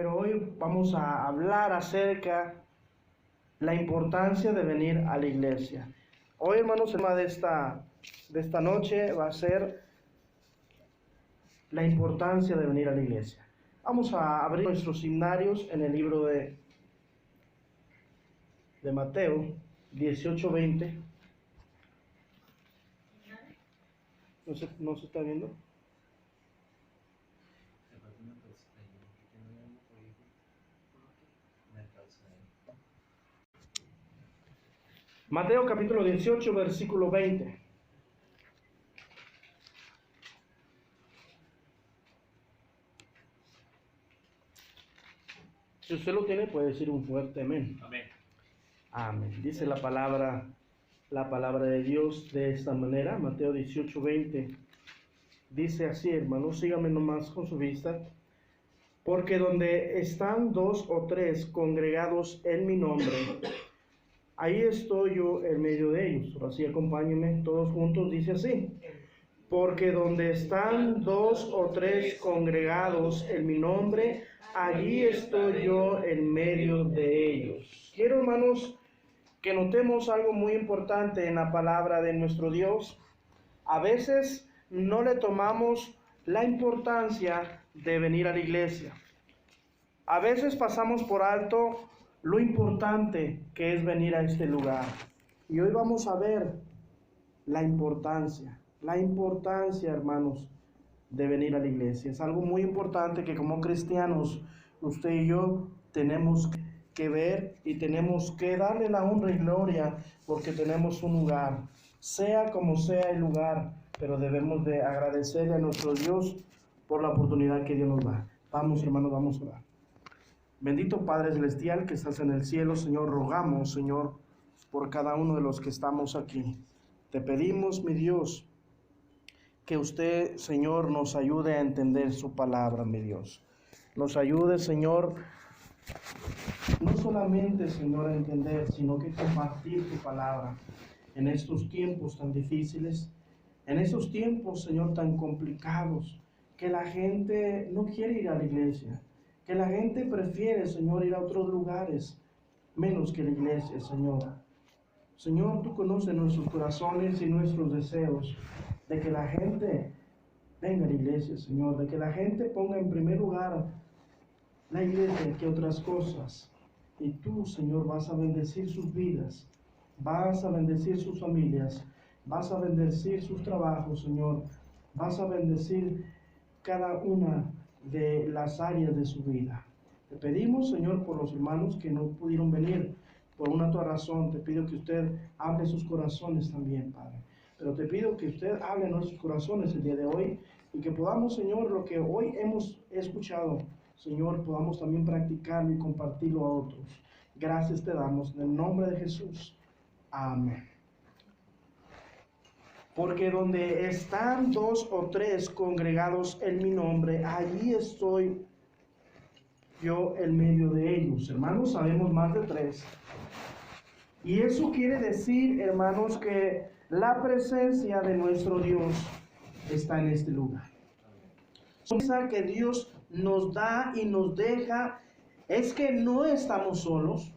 pero hoy vamos a hablar acerca de la importancia de venir a la iglesia. Hoy, hermanos, el tema de esta noche va a ser la importancia de venir a la iglesia. Vamos a abrir nuestros himnarios en el libro de Mateo 18:20. ¿No se está viendo? Mateo capítulo 18, versículo 20. Si usted lo tiene, puede decir un fuerte amén. Amén. Amén. Dice la palabra de Dios de esta manera, Mateo 18, 20. Dice así, hermanos, síganme nomás con su vista. Porque donde están 2 o 3 congregados en mi nombre, ahí estoy yo en medio de ellos. Ahora sí, acompáñenme todos juntos, dice así. Porque donde están 2 o 3 congregados en mi nombre, allí estoy yo en medio de ellos. Quiero, hermanos, que notemos algo muy importante en la palabra de nuestro Dios. A veces no le tomamos la importancia de venir a la iglesia. A veces pasamos por alto lo importante que es venir a este lugar. Y hoy vamos a ver la importancia, hermanos, de venir a la iglesia. Es algo muy importante que como cristianos, usted y yo tenemos que ver y tenemos que darle la honra y gloria porque tenemos un lugar, sea como sea el lugar, pero debemos de agradecerle a nuestro Dios por la oportunidad que Dios nos da. Vamos, hermanos, vamos a orar. Bendito Padre Celestial que estás en el cielo, Señor, rogamos, Señor, por cada uno de los que estamos aquí. Te pedimos, mi Dios, que usted, Señor, nos ayude a entender su palabra, mi Dios. Nos ayude, Señor, no solamente, Señor, a entender, sino que compartir tu palabra en estos tiempos tan difíciles, en estos tiempos, Señor, tan complicados, que la gente no quiere ir a la iglesia, que la gente prefiere, Señor, ir a otros lugares, menos que la iglesia, Señor. Señor, tú conoces nuestros corazones y nuestros deseos, de que la gente venga a la iglesia, Señor, de que la gente ponga en primer lugar la iglesia que otras cosas. Y tú, Señor, vas a bendecir sus vidas, vas a bendecir sus familias, vas a bendecir sus trabajos, Señor, vas a bendecir cada una de las áreas de su vida. Te pedimos, Señor, por los hermanos que no pudieron venir por una otra razón. Te pido que usted hable sus corazones también, Padre. Pero te pido que usted hable en nuestros corazones el día de hoy y que podamos, Señor, lo que hoy hemos escuchado, Señor, podamos también practicarlo y compartirlo a otros. Gracias te damos en el nombre de Jesús. Amén. Porque donde están 2 o 3 congregados en mi nombre, allí estoy yo en medio de ellos. Hermanos, sabemos más de 3. Y eso quiere decir, hermanos, que la presencia de nuestro Dios está en este lugar. La que Dios nos da y nos deja es que no estamos solos.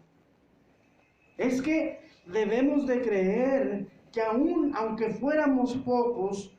Es que debemos de creer que aunque fuéramos pocos,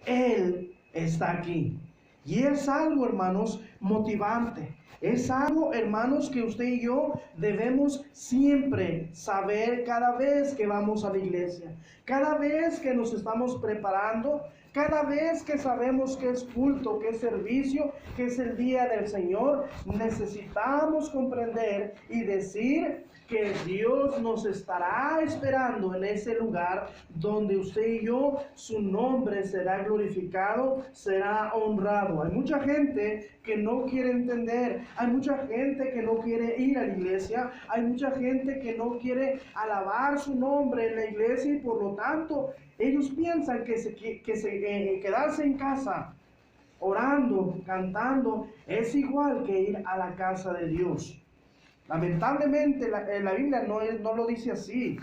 Él está aquí. Y es algo, hermanos, motivante. Es algo, hermanos, que usted y yo debemos siempre saber cada vez que vamos a la iglesia. Cada vez que nos estamos preparando, cada vez que sabemos que es culto, que es servicio, que es el día del Señor, necesitamos comprender y decir que Dios nos estará esperando en ese lugar donde usted y yo, su nombre será glorificado, será honrado. Hay mucha gente que no quiere entender, hay mucha gente que no quiere ir a la iglesia, hay mucha gente que no quiere alabar su nombre en la iglesia y por lo tanto ellos piensan que quedarse en casa orando, cantando, es igual que ir a la casa de Dios. Lamentablemente la Biblia no lo dice así.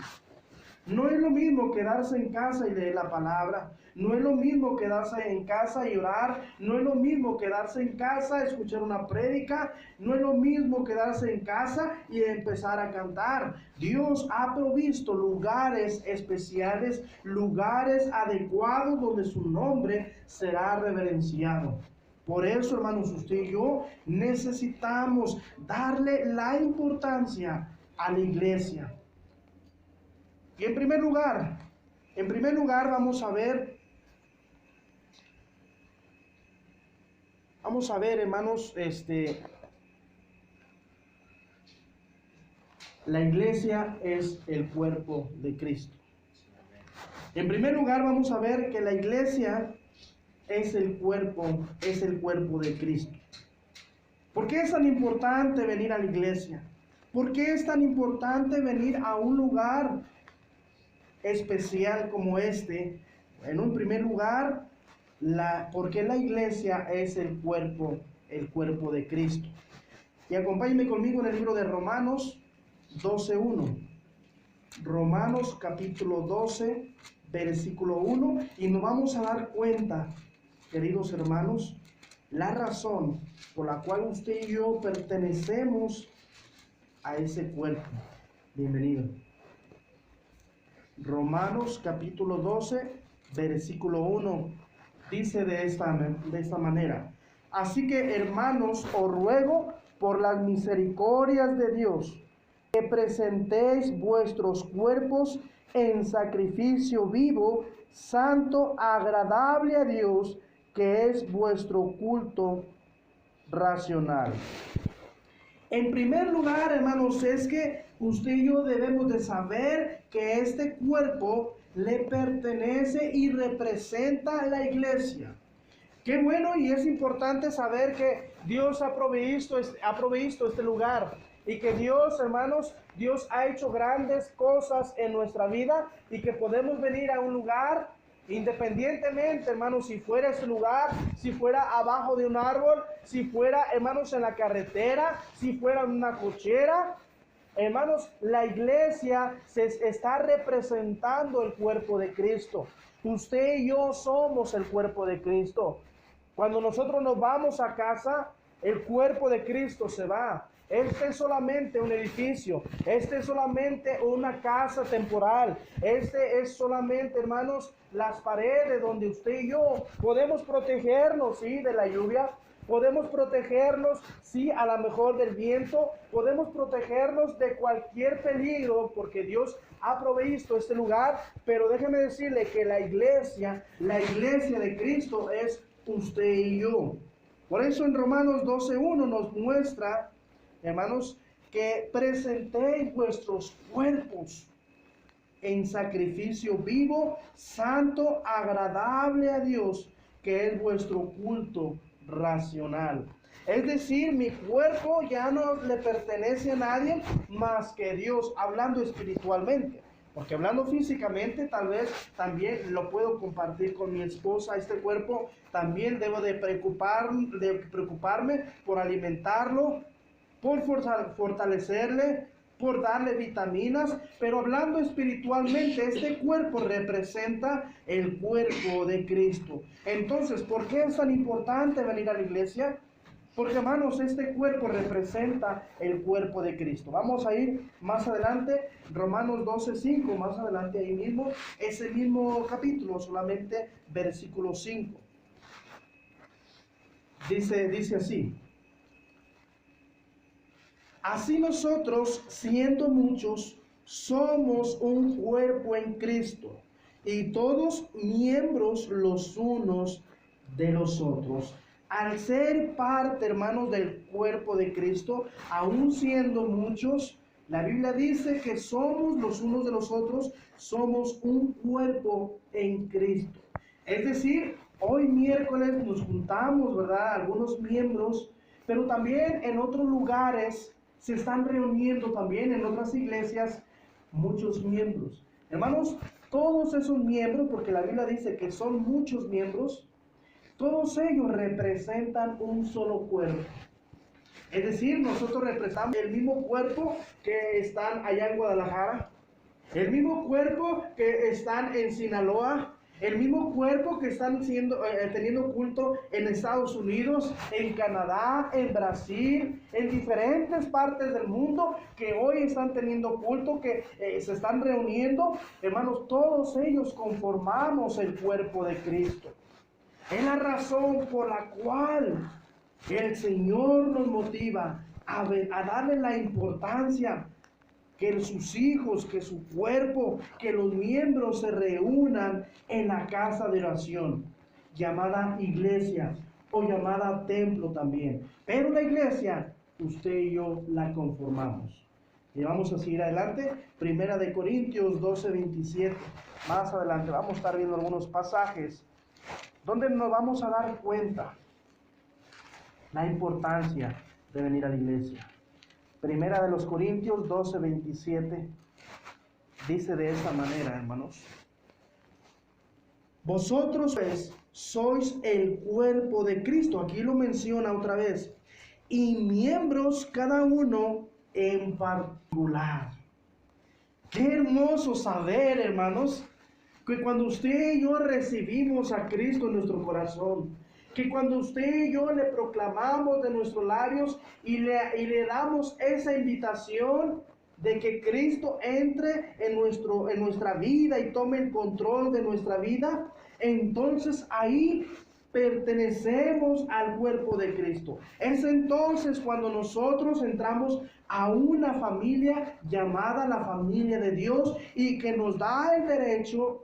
No es lo mismo quedarse en casa y leer la palabra. No es lo mismo quedarse en casa y orar. No es lo mismo quedarse en casa, escuchar una prédica. No es lo mismo quedarse en casa y empezar a cantar. Dios ha provisto lugares especiales, lugares adecuados donde su nombre será reverenciado. Por eso, hermanos, usted y yo necesitamos darle la importancia a la iglesia. Y en primer lugar vamos a ver, hermanos, la iglesia es el cuerpo de Cristo. En primer lugar vamos a ver que la iglesia es el cuerpo de Cristo. ¿Por qué es tan importante venir a la iglesia? ¿Por qué es tan importante venir a un lugar especial como este? En un primer lugar, porque la iglesia es el cuerpo de Cristo. Y acompáñenme conmigo en el libro de Romanos 12:1. Romanos capítulo 12, versículo 1, y nos vamos a dar cuenta, queridos hermanos, la razón por la cual usted y yo pertenecemos a ese cuerpo. Bienvenido. Romanos capítulo 12, versículo 1, dice de esta manera: así que, hermanos, os ruego por las misericordias de Dios, que presentéis vuestros cuerpos en sacrificio vivo, santo, agradable a Dios, que es vuestro culto racional. En primer lugar, hermanos, es que usted y yo debemos de saber que este cuerpo le pertenece y representa a la iglesia. Qué bueno, y es importante saber que Dios ha provisto este lugar, y que Dios, hermanos, Dios ha hecho grandes cosas en nuestra vida, y que podemos venir a un lugar independientemente, hermanos, si fuera ese lugar, si fuera abajo de un árbol, si fuera, hermanos, en la carretera, si fuera en una cochera. Hermanos, la iglesia se está representando el cuerpo de Cristo. Usted y yo somos el cuerpo de Cristo. Cuando nosotros nos vamos a casa, el cuerpo de Cristo se va. Este es solamente un edificio. Este es solamente una casa temporal. Este es solamente, hermanos, las paredes donde usted y yo podemos protegernos, sí, de la lluvia. Podemos protegernos, sí, a lo mejor del viento. Podemos protegernos de cualquier peligro, porque Dios ha provisto este lugar. Pero déjeme decirle que la iglesia de Cristo es usted y yo. Por eso en Romanos 12:1 nos muestra, hermanos, que presentéis vuestros cuerpos en sacrificio vivo, santo, agradable a Dios, que es vuestro culto racional. Es decir, mi cuerpo ya no le pertenece a nadie más que Dios, hablando espiritualmente. Porque hablando físicamente, tal vez también lo puedo compartir con mi esposa. Este cuerpo también debo de preocuparme por alimentarlo, por fortalecerle, por darle vitaminas. Pero hablando espiritualmente, este cuerpo representa el cuerpo de Cristo. Entonces, ¿por qué es tan importante venir a la iglesia? Porque, hermanos, este cuerpo representa el cuerpo de Cristo. Vamos a ir más adelante, Romanos 12:5, más adelante ahí mismo, ese mismo capítulo, solamente versículo 5. Dice así: así nosotros, siendo muchos, somos un cuerpo en Cristo, y todos miembros los unos de los otros. Al ser parte, hermanos, del cuerpo de Cristo, aún siendo muchos, la Biblia dice que somos los unos de los otros, somos un cuerpo en Cristo. Es decir, hoy miércoles nos juntamos, ¿verdad? Algunos miembros, pero también en otros lugares se están reuniendo, también en otras iglesias, muchos miembros. Hermanos, todos esos miembros, porque la Biblia dice que son muchos miembros, todos ellos representan un solo cuerpo. Es decir, nosotros representamos el mismo cuerpo que están allá en Guadalajara, El mismo cuerpo que están en Sinaloa, el mismo cuerpo que están teniendo culto en Estados Unidos, en Canadá, en Brasil, en diferentes partes del mundo, que hoy están teniendo culto, que se están reuniendo. Hermanos, todos ellos conformamos el cuerpo de Cristo. Es la razón por la cual el Señor nos motiva a darle la importancia que sus hijos, que su cuerpo, que los miembros se reúnan en la casa de oración, llamada iglesia o llamada templo también. Pero la iglesia, usted y yo la conformamos. Y vamos a seguir adelante. Primera de Corintios 12:27. Más adelante vamos a estar viendo algunos pasajes donde nos vamos a dar cuenta la importancia de venir a la iglesia. Primera de los Corintios 12:27 dice de esta manera, hermanos: vosotros pues sois el cuerpo de Cristo, aquí lo menciona otra vez, y miembros cada uno en particular. Qué hermoso saber, hermanos, que cuando usted y yo recibimos a Cristo en nuestro corazón, que cuando usted y yo le proclamamos de nuestros labios y le damos esa invitación de que Cristo entre en nuestra vida y tome el control de nuestra vida, entonces ahí pertenecemos al cuerpo de Cristo. Es entonces cuando nosotros entramos a una familia llamada la familia de Dios y que nos da el derecho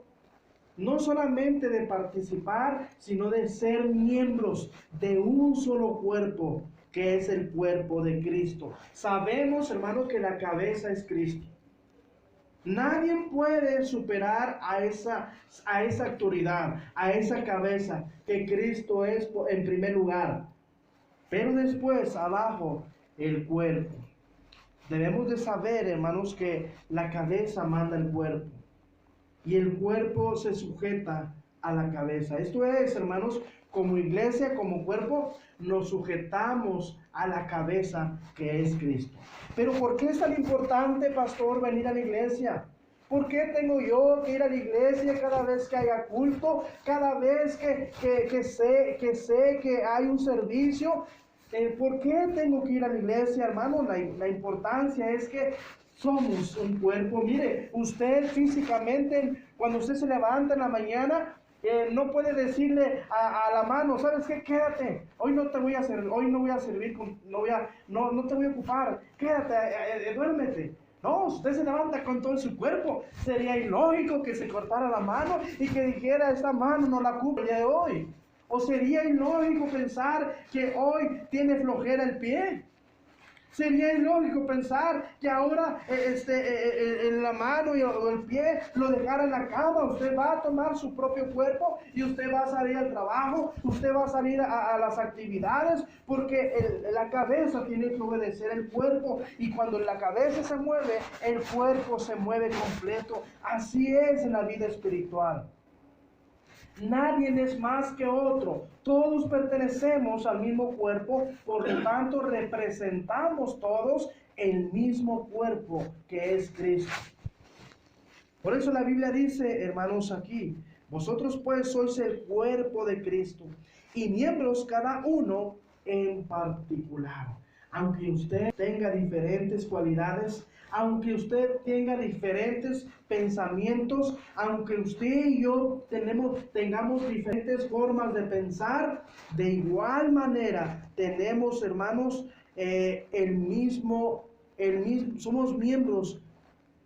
no solamente de participar, sino de ser miembros de un solo cuerpo, que es el cuerpo de Cristo. Sabemos, hermanos, que la cabeza es Cristo. Nadie puede superar a esa autoridad, a esa cabeza, que Cristo es en primer lugar. Pero después, abajo, el cuerpo. Debemos de saber, hermanos, que la cabeza manda el cuerpo. Y el cuerpo se sujeta a la cabeza. Esto es, hermanos, como iglesia, como cuerpo, nos sujetamos a la cabeza que es Cristo. Pero ¿por qué es tan importante, pastor, venir a la iglesia? ¿Por qué tengo yo que ir a la iglesia cada vez que haya culto? Cada vez que sé que hay un servicio. ¿Por qué tengo que ir a la iglesia, hermano? La importancia es que somos un cuerpo. Mire, usted físicamente, cuando usted se levanta en la mañana, no puede decirle a la mano: ¿sabes qué? Quédate, hoy no te voy a servir, hoy no voy a servir, no te voy a ocupar, quédate, duérmete. No, usted se levanta con todo su cuerpo. Sería ilógico que se cortara la mano y que dijera: esta mano no la ocupo el día de hoy. O sería ilógico pensar que hoy tiene flojera el pie. Sería ilógico pensar que ahora en la mano o el pie lo dejara en la cama. Usted va a tomar su propio cuerpo y usted va a salir al trabajo, usted va a salir a las actividades, porque la cabeza tiene que obedecer el cuerpo, y cuando la cabeza se mueve, el cuerpo se mueve completo. Así es en la vida espiritual. Nadie es más que otro. Todos pertenecemos al mismo cuerpo, por lo tanto representamos todos el mismo cuerpo que es Cristo. Por eso la Biblia dice, hermanos, aquí: vosotros pues sois el cuerpo de Cristo y miembros cada uno en particular. Aunque usted tenga diferentes cualidades, aunque usted tenga diferentes pensamientos, aunque usted y yo tengamos diferentes formas de pensar, de igual manera tenemos, hermanos, somos miembros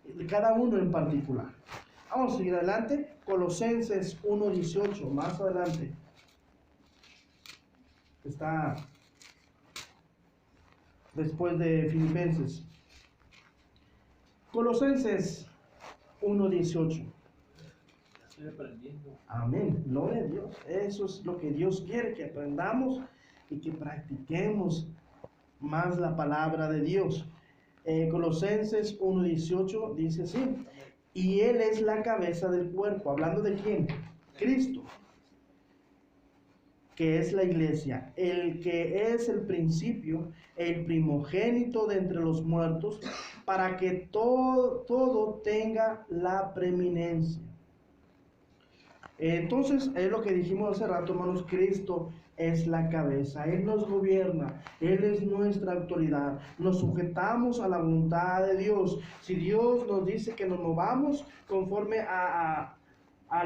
de cada uno en particular. Vamos a seguir adelante. Colosenses 1:18, más adelante. Está después de Filipenses. Colosenses 1:18. Estoy aprendiendo. Amén. Gloria a Dios. Eso es lo que Dios quiere, que aprendamos y que practiquemos más la palabra de Dios. Colosenses 1:18 dice así: y Él es la cabeza del cuerpo. ¿Hablando de quién? Cristo, que es la iglesia, el que es el principio, el primogénito de entre los muertos, para que todo tenga la preeminencia. Entonces, es lo que dijimos hace rato, hermanos, Cristo es la cabeza, Él nos gobierna, Él es nuestra autoridad, nos sujetamos a la voluntad de Dios. Si Dios nos dice que nos movamos conforme a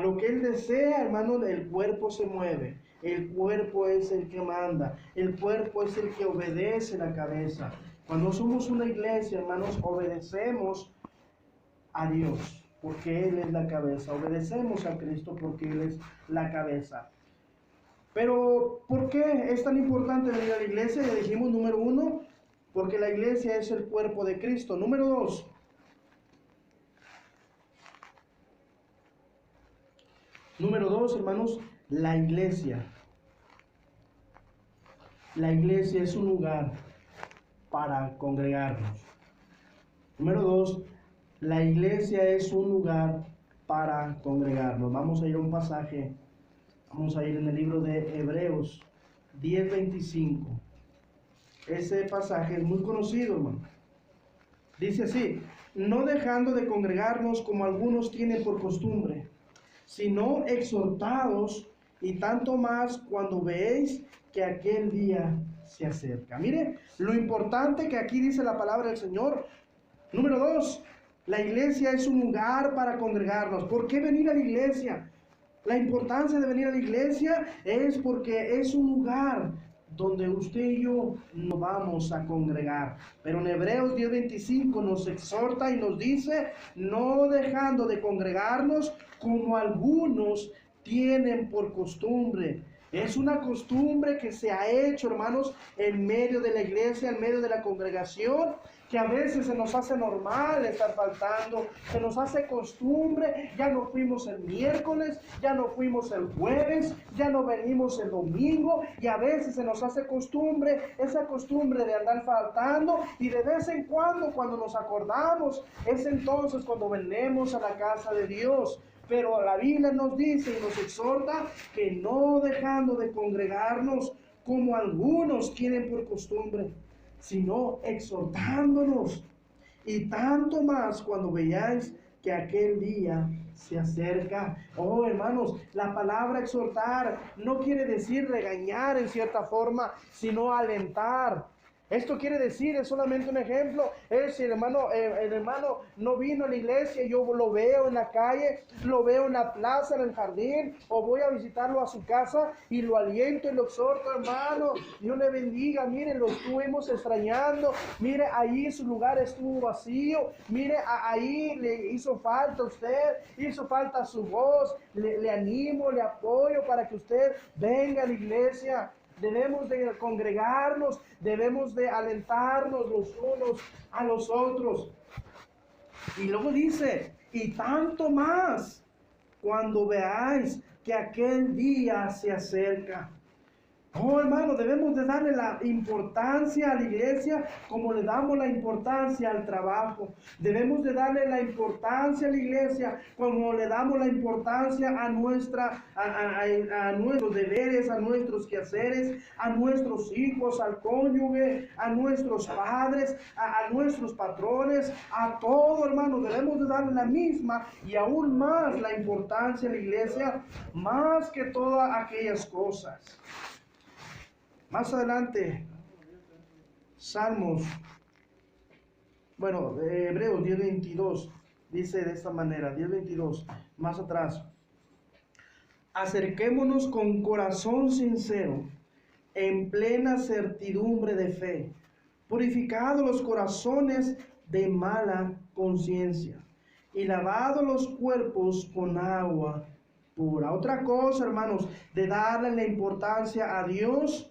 lo que Él desea, hermanos, el cuerpo se mueve, el cuerpo es el que manda, el cuerpo es el que obedece la cabeza. Cuando somos una iglesia, hermanos, obedecemos a Dios, porque Él es la cabeza. Obedecemos a Cristo porque Él es la cabeza. Pero, ¿por qué es tan importante venir a la iglesia? Ya dijimos, número 1, porque la iglesia es el cuerpo de Cristo. Número 2, hermanos, la iglesia. La iglesia es un lugar para congregarnos. Número 2, la iglesia es un lugar para congregarnos. Vamos a ir a un pasaje, vamos a ir en el libro de Hebreos 10:25. Ese pasaje es muy conocido, hermano. Dice así: no dejando de congregarnos como algunos tienen por costumbre, sino exhortados, y tanto más cuando veéis que aquel día se acerca. Mire, lo importante que aquí dice la palabra del Señor. Número 2, la iglesia es un lugar para congregarnos. ¿Por qué venir a la iglesia? La importancia de venir a la iglesia es porque es un lugar donde usted y yo nos vamos a congregar. Pero en Hebreos 10:25 nos exhorta y nos dice: no dejando de congregarnos como algunos tienen por costumbre. Es una costumbre que se ha hecho, hermanos, en medio de la iglesia, en medio de la congregación, que a veces se nos hace normal estar faltando, se nos hace costumbre. Ya no fuimos el miércoles, ya no fuimos el jueves, ya no venimos el domingo, y a veces se nos hace costumbre, esa costumbre de andar faltando, y de vez en cuando nos acordamos, es entonces cuando venimos a la casa de Dios. Pero la Biblia nos dice y nos exhorta que no dejando de congregarnos como algunos tienen por costumbre, sino exhortándonos, y tanto más cuando veáis que aquel día se acerca. Oh, hermanos, la palabra exhortar no quiere decir regañar en cierta forma, sino alentar. Esto quiere decir, es solamente un ejemplo, es si el hermano no vino a la iglesia, yo lo veo en la calle, lo veo en la plaza, en el jardín, o voy a visitarlo a su casa y lo aliento y lo exhorto: hermano, Dios le bendiga, mire, lo estuvimos extrañando, mire, ahí su lugar estuvo vacío, mire, ahí le hizo falta a usted, hizo falta su voz, le animo, le apoyo para que usted venga a la iglesia. Debemos de congregarnos, debemos de alentarnos los unos a los otros. Y luego dice: y tanto más cuando veáis que aquel día se acerca. Oh, hermano, debemos de darle la importancia a la iglesia como le damos la importancia al trabajo. Debemos de darle la importancia a la iglesia como le damos la importancia a nuestros deberes, a nuestros quehaceres, a nuestros hijos, al cónyuge, a nuestros padres, a nuestros patrones, a todo, hermano. Debemos de darle la misma y aún más la importancia a la iglesia, más que todas aquellas cosas. Más adelante, Hebreos 10:22 dice de esta manera, 10:22, más atrás: acerquémonos con corazón sincero, en plena certidumbre de fe, purificados los corazones de mala conciencia y lavados los cuerpos con agua pura. Otra cosa, hermanos, de darle la importancia a Dios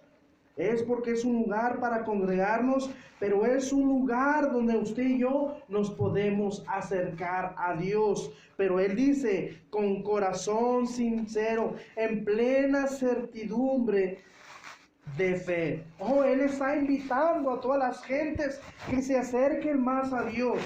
es porque es un lugar para congregarnos, pero es un lugar donde usted y yo nos podemos acercar a Dios. Pero Él dice: con corazón sincero, en plena certidumbre de fe. Oh, Él está invitando a todas las gentes que se acerquen más a Dios.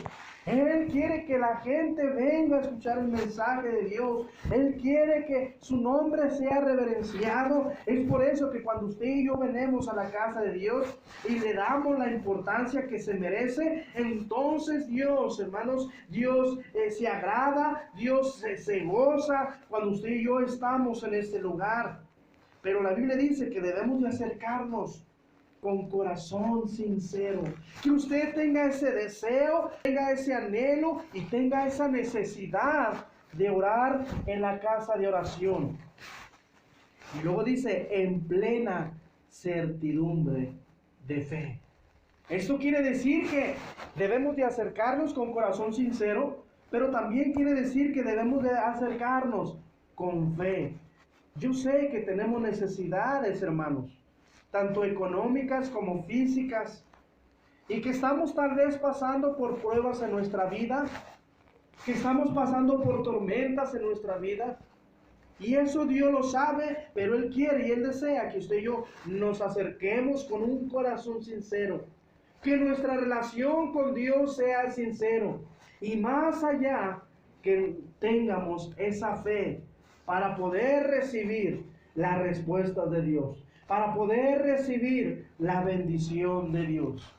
Él quiere que la gente venga a escuchar el mensaje de Dios. Él quiere que su nombre sea reverenciado. Es por eso que cuando usted y yo venimos a la casa de Dios y le damos la importancia que se merece, entonces Dios, hermanos, Dios se agrada, Dios se goza cuando usted y yo estamos en este lugar. Pero la Biblia dice que debemos de acercarnos con corazón sincero. Que usted tenga ese deseo, tenga ese anhelo y tenga esa necesidad de orar en la casa de oración. Y luego dice, en plena certidumbre de fe. Esto quiere decir que debemos de acercarnos con corazón sincero, pero también quiere decir que debemos de acercarnos con fe. Yo sé que tenemos necesidades, hermanos, tanto económicas como físicas, y que estamos tal vez pasando por pruebas en nuestra vida, que estamos pasando por tormentas en nuestra vida, y eso Dios lo sabe, pero Él quiere y Él desea que usted y yo nos acerquemos con un corazón sincero, que nuestra relación con Dios sea sincero, y más allá que tengamos esa fe para poder recibir las respuestas de Dios, para poder recibir la bendición de Dios.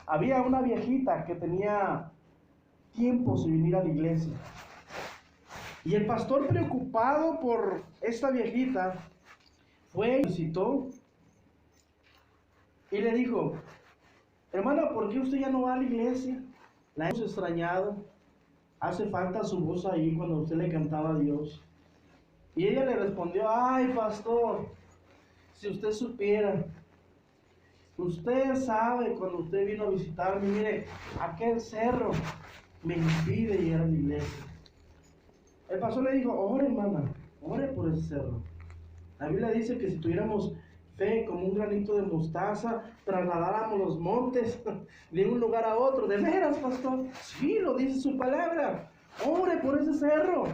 Había una viejita que tenía tiempo sin venir a la iglesia. Y el pastor, preocupado por esta viejita, fue y visitó y le dijo: hermana, ¿por qué usted ya no va a la iglesia? La hemos extrañado. Hace falta su voz ahí cuando usted le cantaba a Dios. Y ella le respondió: ay, pastor, si usted supiera, usted sabe, cuando usted vino a visitarme, mire, aquel cerro me impide llegar a la iglesia. El pastor le dijo: ore, hermana, ore por ese cerro. La Biblia dice que si tuviéramos fe como un granito de mostaza, trasladáramos los montes de un lugar a otro. ¿De veras, pastor? Sí, lo dice su palabra. Ore por ese cerro.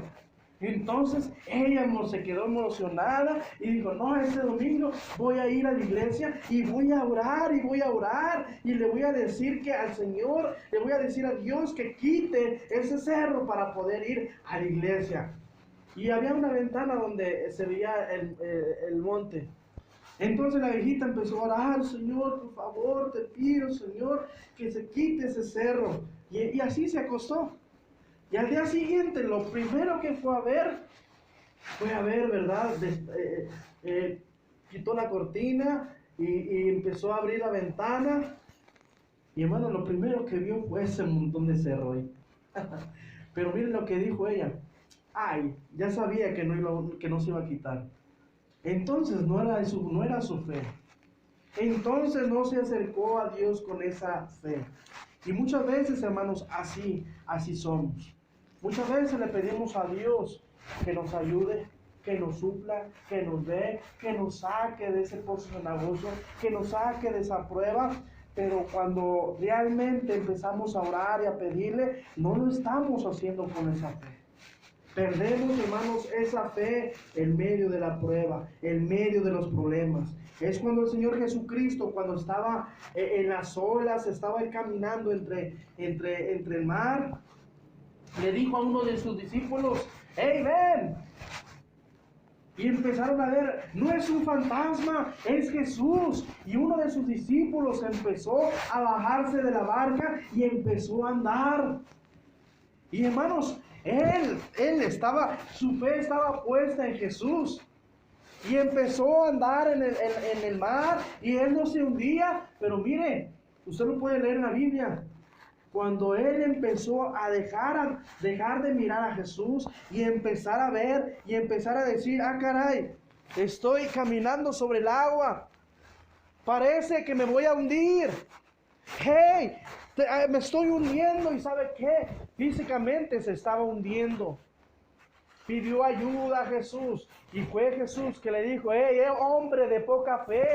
Entonces ella se quedó emocionada y dijo: no, este domingo voy a ir a la iglesia y voy a orar y voy a orar y le voy a decir que al Señor, le voy a decir a Dios que quite ese cerro para poder ir a la iglesia. Y había una ventana donde se veía el monte. Entonces la viejita empezó a orar: Señor, por favor, te pido, Señor, que se quite ese cerro. Y así se acostó. Y al día siguiente, lo primero que fue a ver, ¿verdad? Quitó la cortina y empezó a abrir la ventana. Y hermano, lo primero que vio fue ese montón de cerro ahí. Pero miren lo que dijo ella: ay, ya sabía que no se iba a quitar. Entonces no era su fe. Entonces no se acercó a Dios con esa fe. Y muchas veces, hermanos, así somos. Muchas veces le pedimos a Dios que nos ayude, que nos supla, que nos dé, que nos saque de ese pozo cenagoso, que nos saque de esa prueba. Pero cuando realmente empezamos a orar y a pedirle, no lo estamos haciendo con esa fe. Perdemos, hermanos, esa fe en medio de la prueba, en medio de los problemas. Es cuando el Señor Jesucristo, cuando estaba en las olas, estaba caminando entre el mar, le dijo a uno de sus discípulos: ¡hey, ven! Y empezaron a ver: no es un fantasma, es Jesús. Y uno de sus discípulos empezó a bajarse de la barca y empezó a andar. Y hermanos, su fe estaba puesta en Jesús. Y empezó a andar en el mar y él no se hundía. Pero mire, usted lo puede leer en la Biblia. Cuando él empezó a dejar de mirar a Jesús y empezar a ver y empezar a decir: ah, caray, estoy caminando sobre el agua, parece que me voy a hundir. ¡Hey! Me estoy hundiendo. ¿Y sabe qué? Físicamente se estaba hundiendo. Pidió ayuda a Jesús y fue Jesús que le dijo: ¡hey, hombre de poca fe!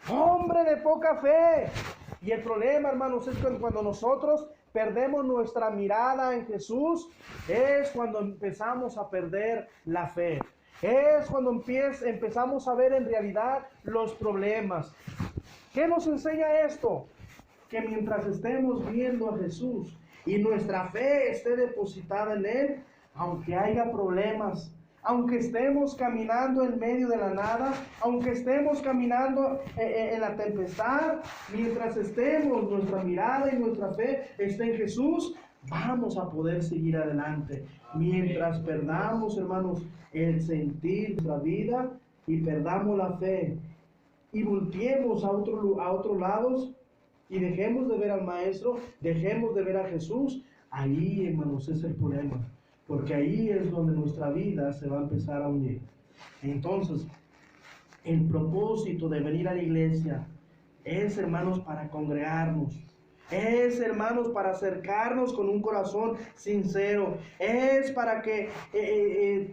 ¡Hombre de poca fe! Y el problema, hermanos, es que cuando nosotros perdemos nuestra mirada en Jesús, es cuando empezamos a perder la fe. Es cuando empezamos a ver en realidad los problemas. ¿Qué nos enseña esto? Que mientras estemos viendo a Jesús, y nuestra fe esté depositada en Él, aunque haya problemas, aunque estemos caminando en medio de la nada, aunque estemos caminando en la tempestad, mientras estemos, nuestra mirada y nuestra fe esté en Jesús, vamos a poder seguir adelante. Mientras perdamos, hermanos, el sentir de nuestra vida y perdamos la fe y volteemos a otros lados y dejemos de ver al Maestro, dejemos de ver a Jesús, ahí, hermanos, es el problema. Porque ahí es donde nuestra vida se va a empezar a hundir. Entonces, el propósito de venir a la iglesia es, hermanos, para congregarnos. Es, hermanos, para acercarnos con un corazón sincero. Es para que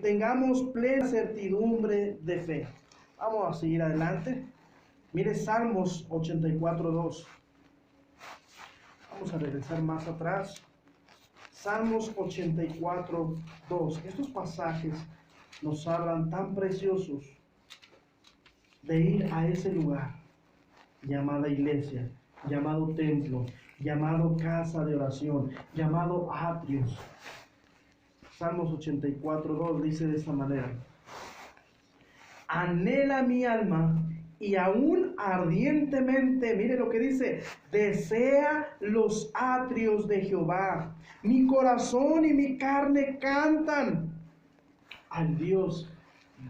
tengamos plena certidumbre de fe. Vamos a seguir adelante. Mire Salmos 84:2. Vamos a regresar más atrás. Salmos 84:2. Estos pasajes nos hablan tan preciosos de ir a ese lugar llamada iglesia, llamado templo, llamado casa de oración, llamado atrios. Salmos 84:2 dice de esta manera: anhela mi alma y aún ardientemente, mire lo que dice, desea los atrios de Jehová. Mi corazón y mi carne cantan al Dios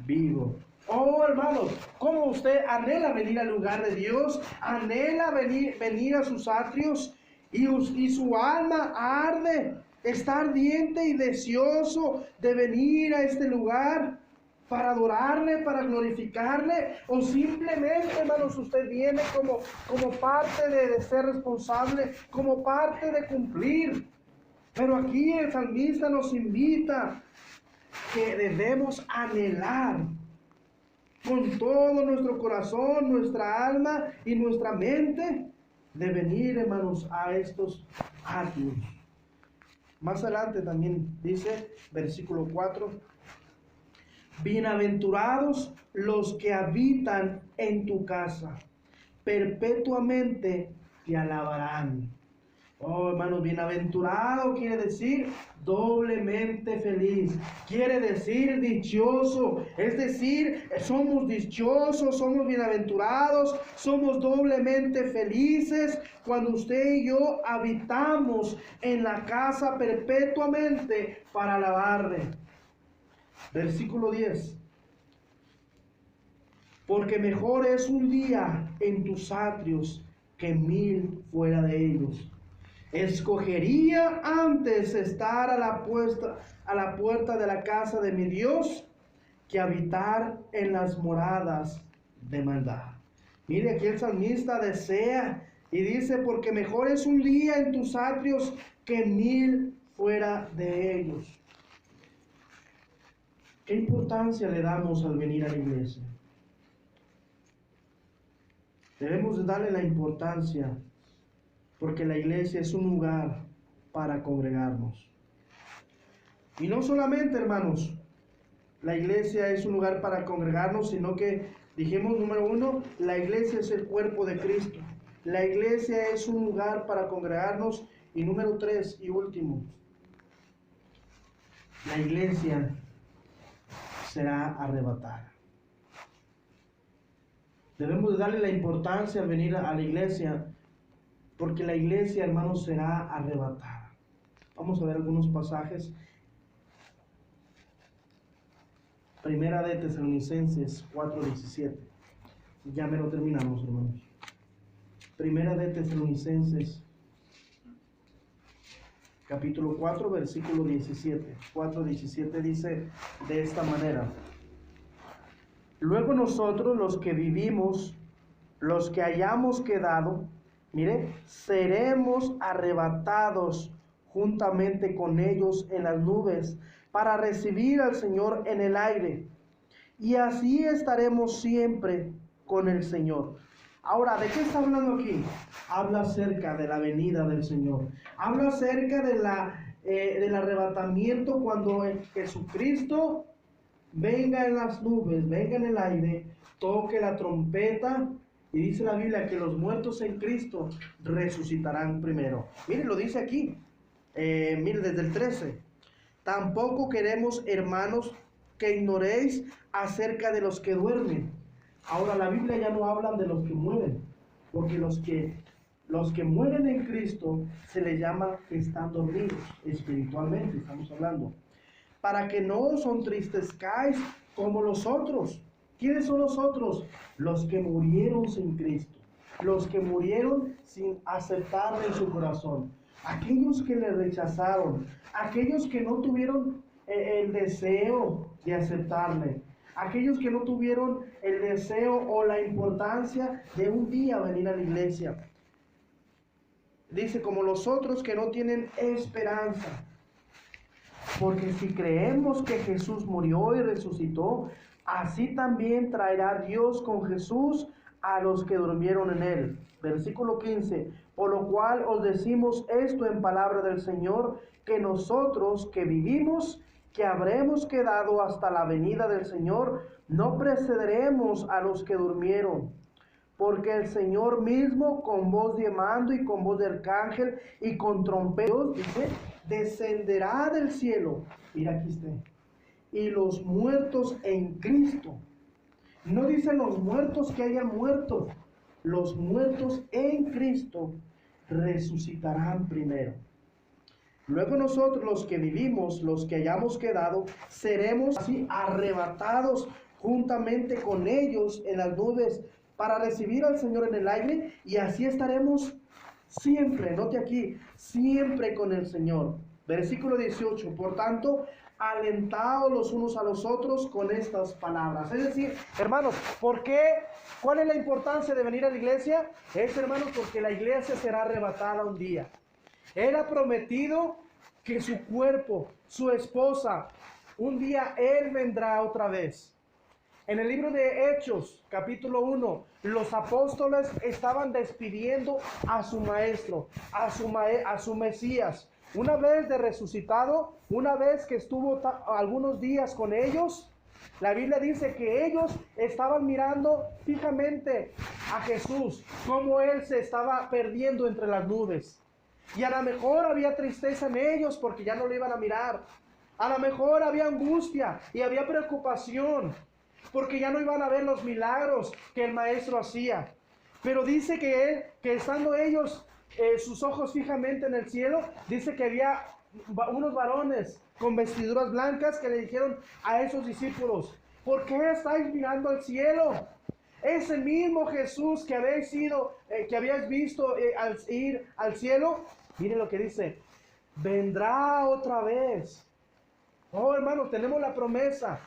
vivo. Oh, hermanos, ¿cómo usted anhela venir al lugar de Dios? Anhela venir a sus atrios y su alma arde, está ardiente y deseoso de venir a este lugar para adorarle, para glorificarle, o simplemente, hermanos, usted viene como parte de ser responsable, como parte de cumplir. Pero aquí el salmista nos invita que debemos anhelar con todo nuestro corazón, nuestra alma y nuestra mente de venir, hermanos, a estos atrios. Más adelante también dice, versículo 4, bienaventurados los que habitan en tu casa, perpetuamente te alabarán. Oh, hermanos, bienaventurado quiere decir doblemente feliz, quiere decir dichoso, es decir, somos dichosos, somos bienaventurados, somos doblemente felices cuando usted y yo habitamos en la casa perpetuamente para alabarle. Versículo 10. Porque mejor es un día en tus atrios que 1000 fuera de ellos. Escogería antes estar a la puerta de la casa de mi Dios que habitar en las moradas de maldad. Mire, aquí el salmista desea y dice, porque mejor es un día en tus atrios que 1000 fuera de ellos. ¿Qué importancia le damos al venir a la iglesia? Debemos de darle la importancia, porque la iglesia es un lugar para congregarnos. Y no solamente, hermanos, la iglesia es un lugar para congregarnos, sino que dijimos, número 1, la iglesia es el cuerpo de Cristo. La iglesia es un lugar para congregarnos. Y número 3 y último, la iglesia será arrebatada. Debemos darle la importancia al venir a la iglesia, porque la iglesia, hermanos, será arrebatada. Vamos a ver algunos pasajes. Primera de Tesalonicenses 4:17. Ya me lo terminamos, hermanos. Primera de Tesalonicenses capítulo 4, versículo 17. 4:17 dice de esta manera: luego nosotros, los que vivimos, los que hayamos quedado, mire, seremos arrebatados juntamente con ellos en las nubes para recibir al Señor en el aire. Y así estaremos siempre con el Señor. Ahora, ¿de qué está hablando aquí? Habla acerca de la venida del Señor. Habla acerca del arrebatamiento cuando Jesucristo venga en las nubes, venga en el aire, toque la trompeta. Y dice la Biblia que los muertos en Cristo resucitarán primero. Miren, lo dice aquí. Mire, desde el 13. Tampoco queremos, hermanos, que ignoréis acerca de los que duermen. Ahora la Biblia ya no habla de los que mueren, porque los que mueren en Cristo se les llama que están dormidos espiritualmente, estamos hablando. Para que no os entristezcáis como los otros. ¿Quiénes son los otros? Los que murieron sin Cristo, los que murieron sin aceptarle en su corazón, aquellos que le rechazaron, aquellos que no tuvieron el deseo de aceptarle, aquellos que no tuvieron el deseo o la importancia de un día venir a la iglesia. Dice, como los otros que no tienen esperanza. Porque si creemos que Jesús murió y resucitó, así también traerá Dios con Jesús a los que durmieron en él. Versículo 15. Por lo cual os decimos esto en palabra del Señor, que nosotros que vivimos, que habremos quedado hasta la venida del Señor, no precederemos a los que durmieron. Porque el Señor mismo, con voz de mando y con voz de arcángel y con trompetas, dice, descenderá del cielo. Mira, aquí está. Y los muertos en Cristo. No dicen los muertos que hayan muerto. Los muertos en Cristo resucitarán primero. Luego nosotros, los que vivimos, los que hayamos quedado, seremos así arrebatados juntamente con ellos en las nubes para recibir al Señor en el aire, y así estaremos siempre, note aquí, siempre con el Señor. Versículo 18, por tanto, alentaos los unos a los otros con estas palabras. Es decir, hermanos, ¿por qué? ¿Cuál es la importancia de venir a la iglesia? Es, hermanos, porque la iglesia será arrebatada un día. Él ha prometido que su cuerpo, su esposa, un día Él vendrá otra vez. En el libro de Hechos, capítulo 1, los apóstoles estaban despidiendo a su maestro, a su Mesías. Una vez de resucitado, una vez que estuvo algunos días con ellos, la Biblia dice que ellos estaban mirando fijamente a Jesús, cómo Él se estaba perdiendo entre las nubes. Y a lo mejor había tristeza en ellos porque ya no lo iban a mirar. A lo mejor había angustia y había preocupación porque ya no iban a ver los milagros que el maestro hacía. Pero dice que estando ellos, sus ojos fijamente en el cielo, dice que había unos varones con vestiduras blancas que le dijeron a esos discípulos, ¿por qué estáis mirando al cielo? Ese mismo Jesús que habíais visto al ir al cielo, miren lo que dice, vendrá otra vez. Oh, hermanos, tenemos la promesa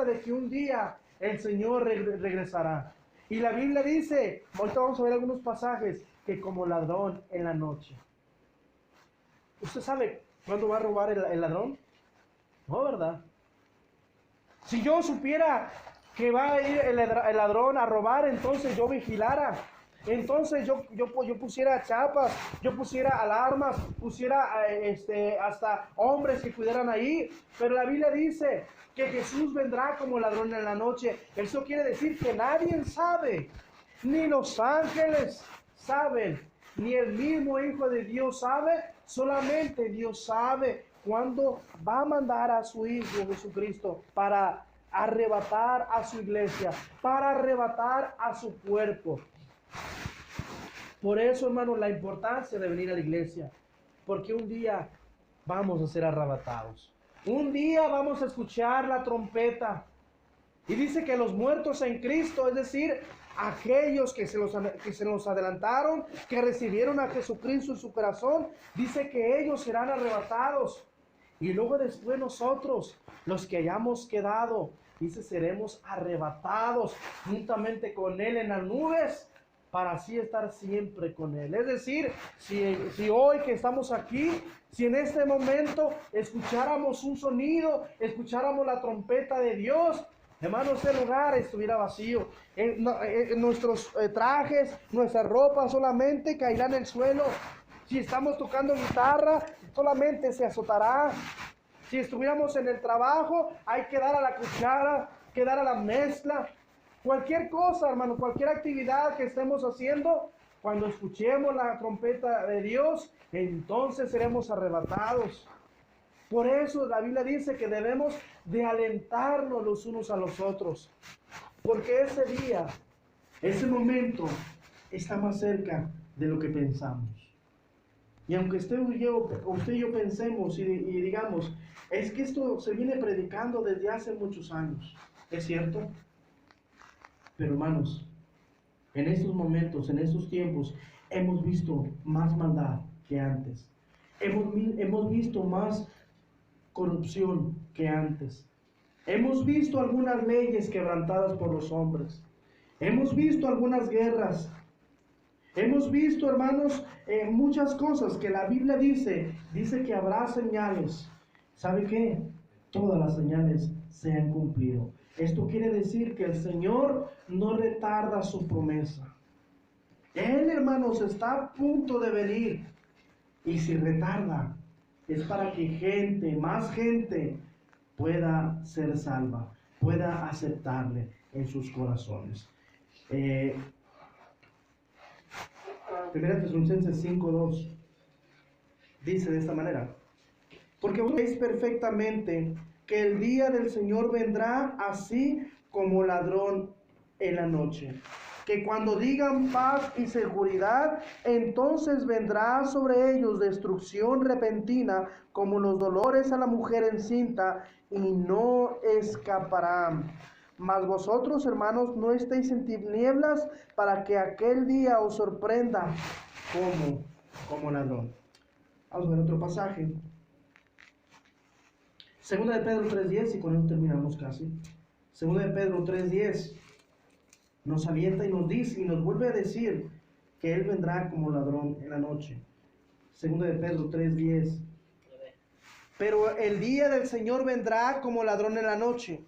de que un día el Señor regresará. Y la Biblia dice, ahorita vamos a ver algunos pasajes, que como ladrón en la noche. ¿Usted sabe cuándo va a robar el ladrón? No, ¿verdad? Si yo supiera que va a ir el ladrón a robar, entonces yo vigilara. Entonces yo pusiera chapas, yo pusiera alarmas, pusiera hasta hombres que cuidaran ahí. Pero la Biblia dice que Jesús vendrá como ladrón en la noche. Eso quiere decir que nadie sabe, ni los ángeles saben, ni el mismo Hijo de Dios sabe, solamente Dios sabe cuándo va a mandar a su Hijo Jesucristo para arrebatar a su iglesia, para arrebatar a su cuerpo. Por eso, hermanos, la importancia de venir a la iglesia, porque un día vamos a ser arrebatados. Un día vamos a escuchar la trompeta. Y dice que los muertos en Cristo, es decir, aquellos que se nos adelantaron, que recibieron a Jesucristo en su corazón, dice que ellos serán arrebatados. Y luego después nosotros, los que hayamos quedado, dice, seremos arrebatados juntamente con Él en las nubes, para así estar siempre con Él. Es decir, si hoy que estamos aquí, si en este momento escucháramos un sonido, escucháramos la trompeta de Dios, hermanos, este lugar estuviera vacío. Nuestros trajes, nuestra ropa solamente caerá en el suelo. Si estamos tocando guitarra, solamente se azotará. Si estuviéramos en el trabajo, hay que dar a la cuchara, que dar a la mezcla. Cualquier cosa, hermano, cualquier actividad que estemos haciendo, Cuando escuchemos la trompeta de Dios, entonces seremos arrebatados. Por eso la Biblia dice que debemos de alentarnos los unos a los otros. Porque ese día, ese momento, está más cerca de lo que pensamos. Y aunque usted y yo pensemos y digamos, es que esto se viene predicando desde hace muchos años. ¿Es cierto? Pero hermanos, en estos momentos, en estos tiempos, hemos visto más maldad que antes. Hemos visto más corrupción que antes. Hemos visto algunas leyes quebrantadas por los hombres. Hemos visto algunas guerras. Hemos visto, hermanos, muchas cosas que la Biblia dice que habrá señales. ¿Sabe qué? Todas las señales se han cumplido. Esto quiere decir que el Señor no retarda su promesa. Él, hermanos, está a punto de venir. Y si retarda, es para que gente, más gente, pueda ser salva, pueda aceptarle en sus corazones. Primera Tesalonicenses 5:2 dice de esta manera: porque vos sabéis perfectamente que el día del Señor vendrá así como ladrón en la noche. Que cuando digan paz y seguridad, entonces vendrá sobre ellos destrucción repentina, como los dolores a la mujer encinta, y no escaparán. Mas vosotros, hermanos, no estéis en tinieblas, para que aquel día os sorprenda como ladrón. Vamos a ver otro pasaje. Segunda de Pedro 3:10, y con eso terminamos casi. Segunda de Pedro 3:10 nos alienta y nos dice y nos vuelve a decir que Él vendrá como ladrón en la noche. Segunda de Pedro 3:10. Pero el día del Señor vendrá como ladrón en la noche,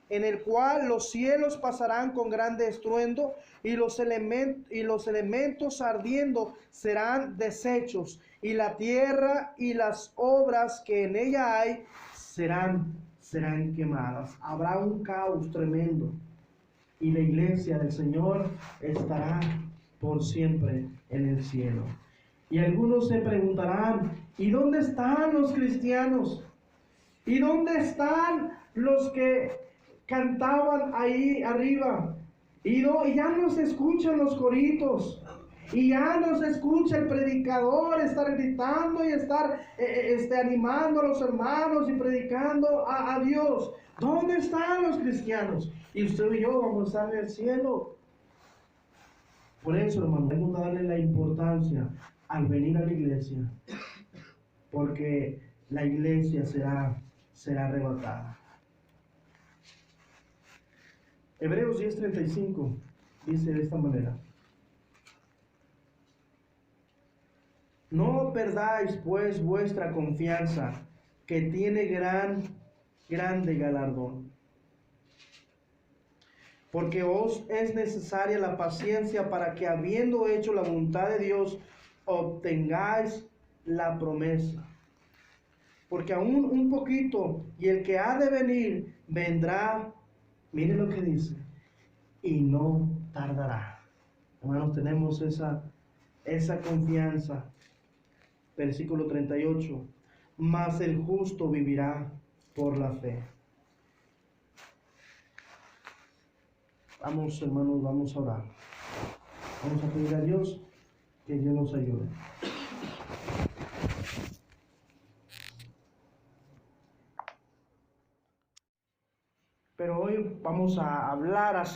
en el cual los cielos pasarán con grande estruendo, y los elementos ardiendo serán deshechos, y la tierra y las obras que en ella hay serán quemadas. Habrá un caos tremendo, y la iglesia del Señor estará por siempre en el cielo. Y algunos se preguntarán: ¿y dónde están los cristianos? ¿Y dónde están los que cantaban ahí arriba? Y ya no se escuchan los coritos. Y ya no se escucha el predicador estar gritando y estar animando a los hermanos y predicando a Dios. ¿Dónde están los cristianos? Y usted y yo vamos a estar en el cielo. Por eso, hermano, debemos darle la importancia al venir a la iglesia, porque la iglesia será arrebatada. Hebreos 10:35 dice de esta manera: no perdáis pues vuestra confianza, que tiene grande galardón. Porque os es necesaria la paciencia, para que, habiendo hecho la voluntad de Dios, obtengáis la promesa. Porque aún un poquito, y el que ha de venir vendrá, mire lo que dice, y no tardará. Hermanos, tenemos esa confianza. Versículo 38: mas el justo vivirá por la fe. Vamos, hermanos, vamos a orar. Vamos a pedir a Dios que Dios nos ayude. Pero hoy vamos a hablar